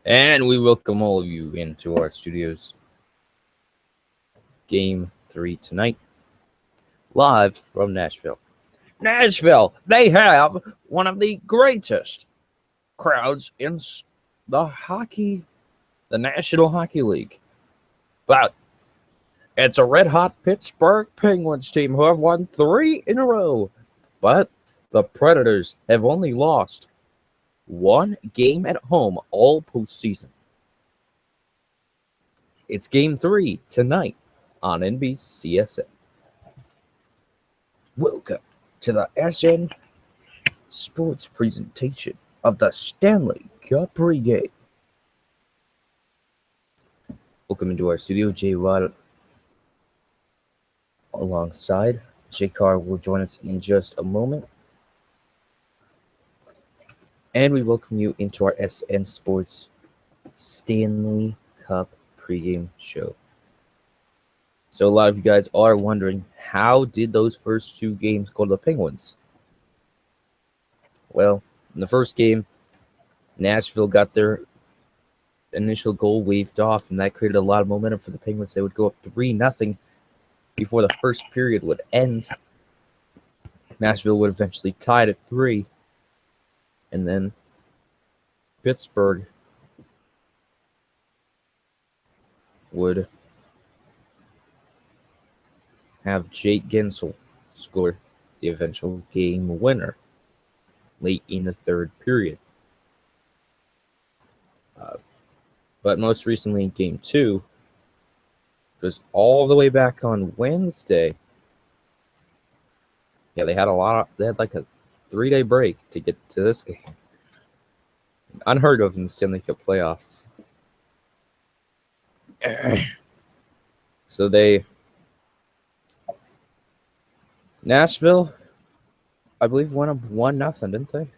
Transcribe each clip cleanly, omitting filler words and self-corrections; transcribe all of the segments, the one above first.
And we welcome all of you into our studios. Game 3 tonight, live from Nashville. Nashville, they have one of the greatest crowds in the National Hockey League. But it's a red-hot Pittsburgh Penguins team who have won 3 in a row. But the Predators have only lost 1 game at home all postseason. It's Game 3 tonight on NBCSN. Welcome to the SN Sports presentation of the Stanley Cup Pregame. Welcome into our studio. Jay Watt alongside. Jay Carr will join us in just a moment. And we welcome you into our SN Sports Stanley Cup Pregame show. So a lot of you guys are wondering, how did those first 2 games go to the Penguins? Well, in the first game, Nashville got their initial goal waved off, and that created a lot of momentum for the Penguins. They would go up 3-0 before the first period would end. Nashville would eventually tie at 3, and then Pittsburgh would have Jake Gensel score the eventual game winner late in the third period. But most recently, Game 2 was all the way back on Wednesday. Yeah, they had like a 3-day break to get to this game. Unheard of in the Stanley Cup playoffs. So Nashville, I believe, went up 1-0, didn't they?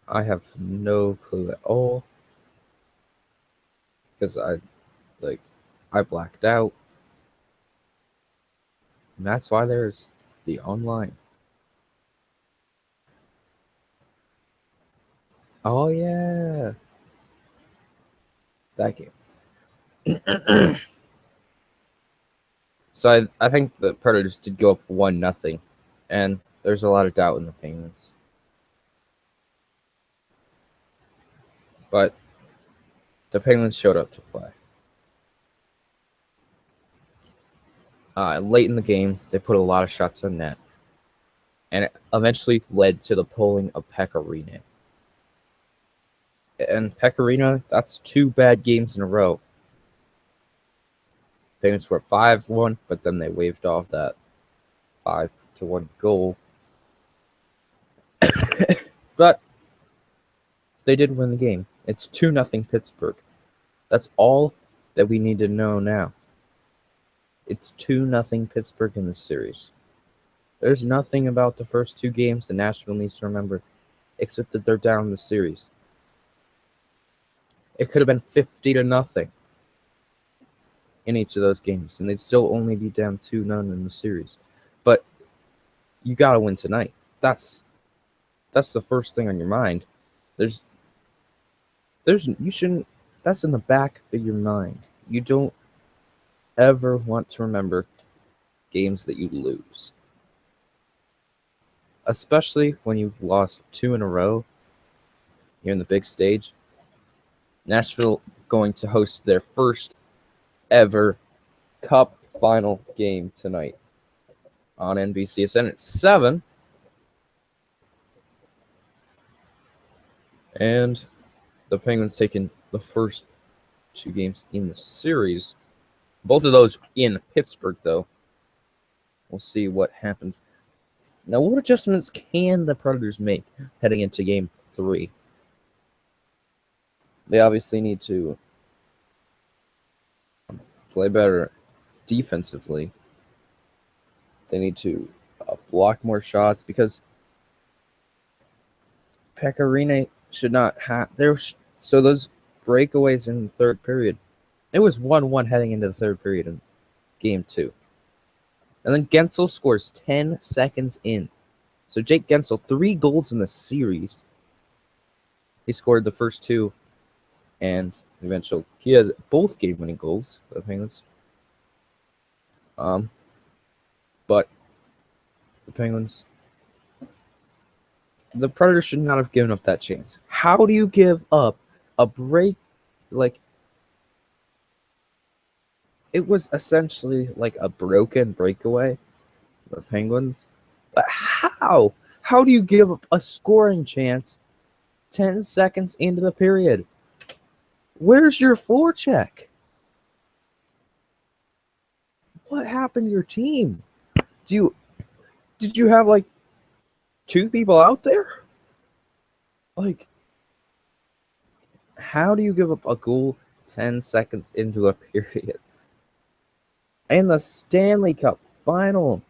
I have no clue at all, because I blacked out. And that's why there's the online. Oh yeah, that game. So I think the Predators did go up 1-0, and there's a lot of doubt in the Penguins. But the Penguins showed up to play. Late in the game, they put a lot of shots on net, and it eventually led to the pulling of Pecorino. And Pecorino, that's 2 bad games in a row. Penguins were 5-1, but then they waved off that 5-1 goal. But they did win the game. It's 2-0 Pittsburgh. That's all that we need to know now. It's 2-0 Pittsburgh in this series. There's nothing about the first 2 games that Nashville needs to remember, except that they're down in the series. It could have been 50-0 in each of those games, and they'd still only be down 2-0 in the series. But you gotta win tonight. That's the first thing on your mind. That's in the back of your mind. You don't ever want to remember games that you lose, especially when you've lost 2 in a row. You're in the big stage. Nashville going to host their first ever Cup final game tonight on NBCSN at 7. And the Penguins taking the first 2 games in the series. Both of those in Pittsburgh, though. We'll see what happens. Now, what adjustments can the Predators make heading into Game 3? They obviously need to play better defensively. They need to block more shots, because Pecorino should not have... So those breakaways in the third period. It was 1-1 heading into the third period in game 2. And then Gensel scores 10 seconds in. So Jake Gensel, 3 goals in the series. He scored the first 2, and eventually he has both game-winning goals for the Penguins. But the Penguins, the Predators should not have given up that chance. How do you give up a break? Like, it was essentially like a broken breakaway for the Penguins. But how? How do you give up a scoring chance 10 seconds into the period? Where's your forecheck? What happened to your team? Did you have like 2 people out there? Like, how do you give up a goal 10 seconds into a period? And the Stanley Cup final.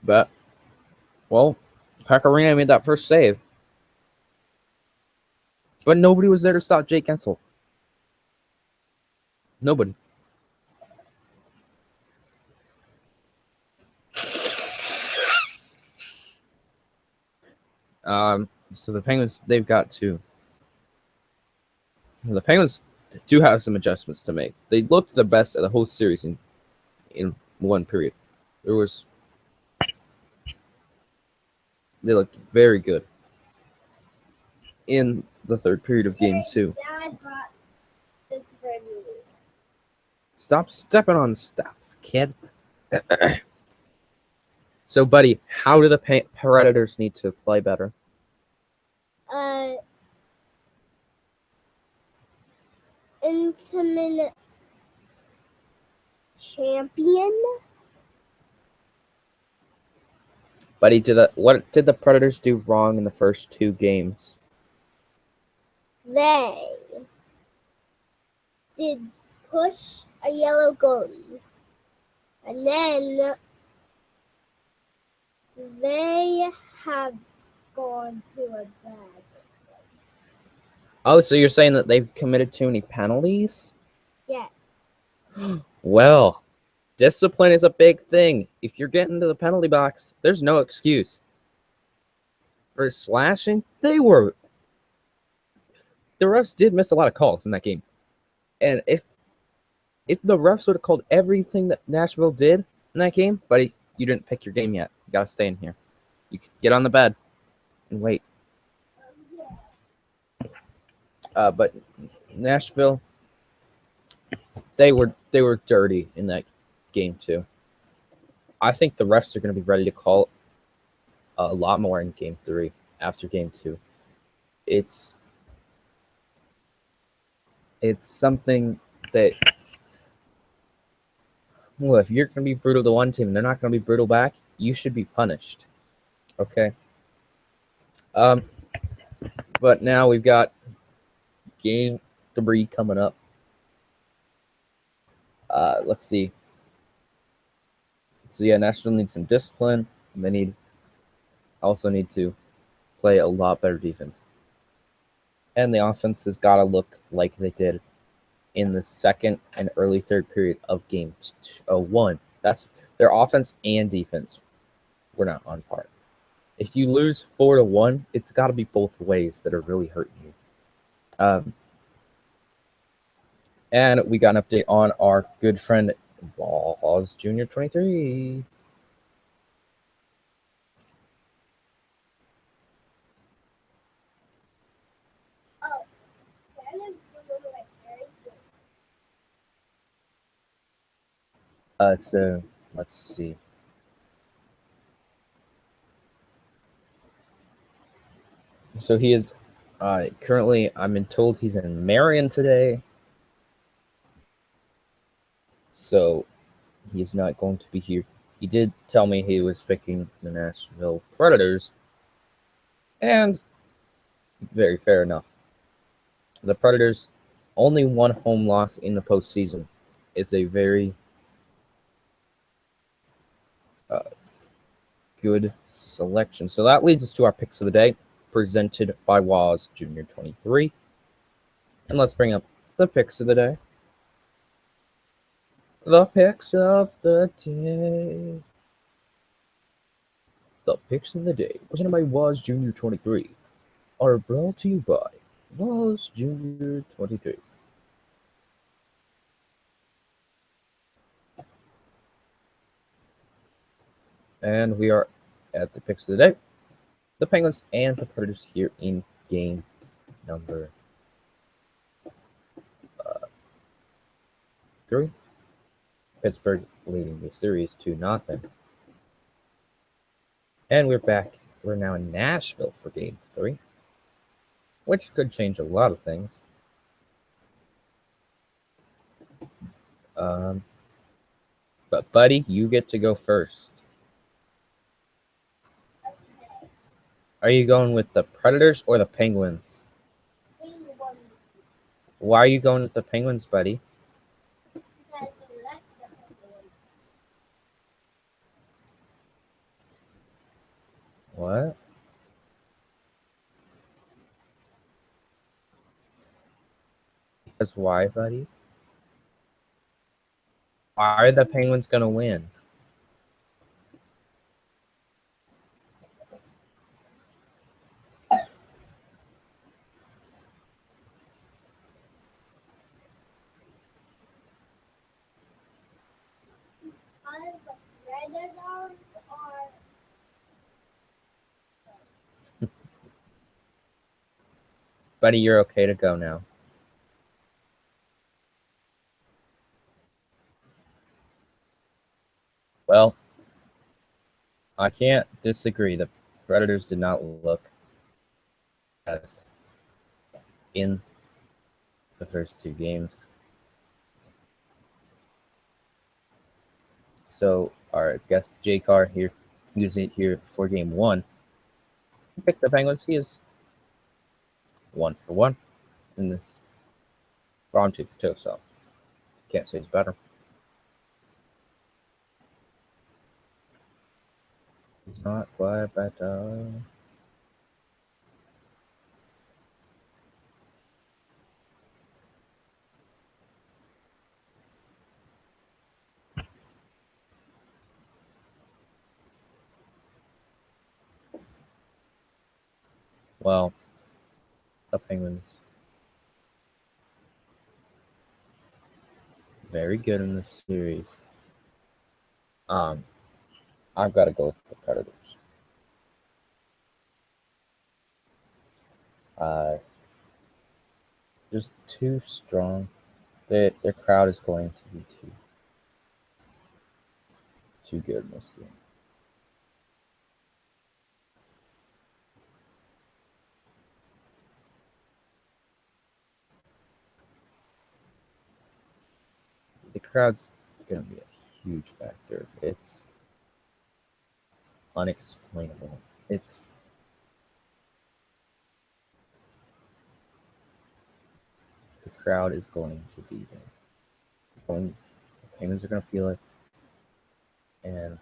But, well, Pecorino made that first save. But nobody was there to stop Jake Gensel. Nobody. So the Penguins, they've got to. The Penguins do have some adjustments to make. They looked the best of the whole series in one period. They looked very good in the third period of game 2. Dad brought this for me. Stop stepping on stuff, kid. So, buddy, how do the Predators need to play better? Intimate champion. Buddy, what did the Predators do wrong in the first 2 games? They did push a yellow goalie, and then they have gone to a bad. Oh, so you're saying that they've committed too many penalties? Yes. Well, discipline is a big thing. If you're getting to the penalty box, there's no excuse. For slashing, the refs did miss a lot of calls in that game. And if the refs would have called everything that Nashville did in that game, buddy, you didn't pick your game yet. You gotta stay in here. You can get on the bed and wait. But Nashville, they were dirty in that game too. I think the refs are going to be ready to call a lot more in game 3 after game 2. It's something that, well, if you're going to be brutal to one team and they're not going to be brutal back, you should be punished. Okay. But now we've got game 3 coming up. Let's see. So yeah, Nashville needs some discipline. And they also need to play a lot better defense. And the offense has got to look like they did in the second and early third period of game 1. That's their offense and defense were not on par. If you lose 4-1, it's got to be both ways that are really hurting you. And we got an update on our good friend Balls Jr. 23. So let's see. So he is currently, I'm told he's in Marion today. So he's not going to be here. He did tell me he was picking the Nashville Predators. And very fair enough. The Predators only one home loss in the postseason. It's a very good selection. So that leads us to our picks of the day. presented by Waz Junior 23. And let's bring up the picks of the day. The picks of the day. The picks of the day, presented by Waz Junior 23, are brought to you by Waz Junior 23. And we are at the picks of the day. The Penguins and the Predators here in game number 3. Pittsburgh leading the series 2-0. And we're back. We're now in Nashville for game 3, which could change a lot of things. But buddy, you get to go first. Are you going with the Predators or the Penguins? Why are you going with the Penguins, buddy? What? Because why, buddy? Why are the Penguins going to win? Buddy, you're okay to go now. Well, I can't disagree. The Predators did not look as in the first 2 games. So our guest J Car here, using it here for game 1. He picked the Penguins. He is 1 for 1 in this. Round 2 for 2, so can't say it's better. It's not quite better. Well, the Penguins very good in this series. I've got to go with the Predators. Just too strong. Their crowd is going to be too good in this game. The crowd's going to be a huge factor. It's unexplainable. The crowd is going to be there. The Penguins are going to feel it, and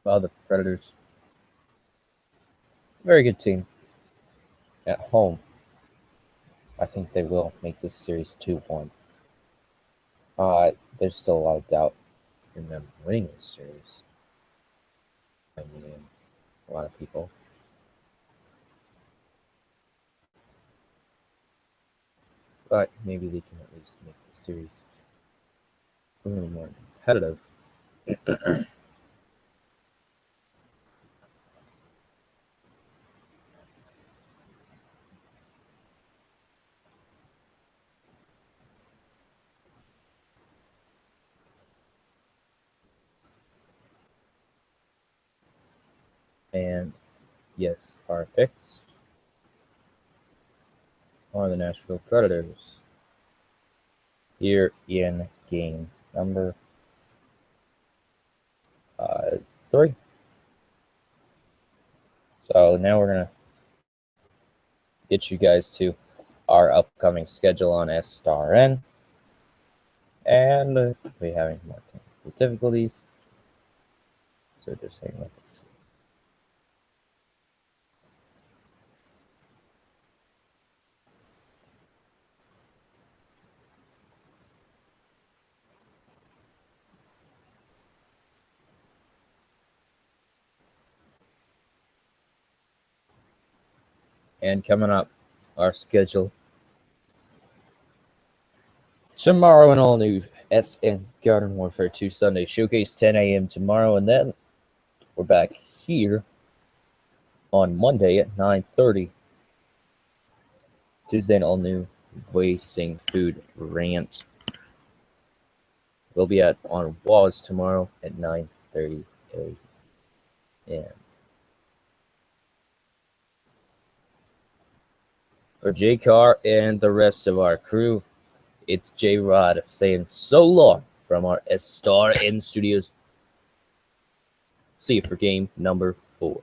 well, the Predators, very good team at home. I think they will make this series 2-1. There's still a lot of doubt in them winning this series. I mean, a lot of people. But maybe they can at least make the series a little more competitive. And yes, our picks are the Nashville Predators here in game number 3. So now we're going to get you guys to our upcoming schedule on SStarN. And we're having more technical difficulties. So just hang with us. And coming up, our schedule. Tomorrow, an all-new SN Garden Warfare 2 Sunday Showcase, 10 a.m. tomorrow. And then we're back here on Monday at 9:30. Tuesday, an all-new Wasting Food Rant. We'll be on Waz tomorrow at 9:30 a.m. For J Carr and the rest of our crew, it's J Rod saying so long from our SStarN studios. See you for game number 4.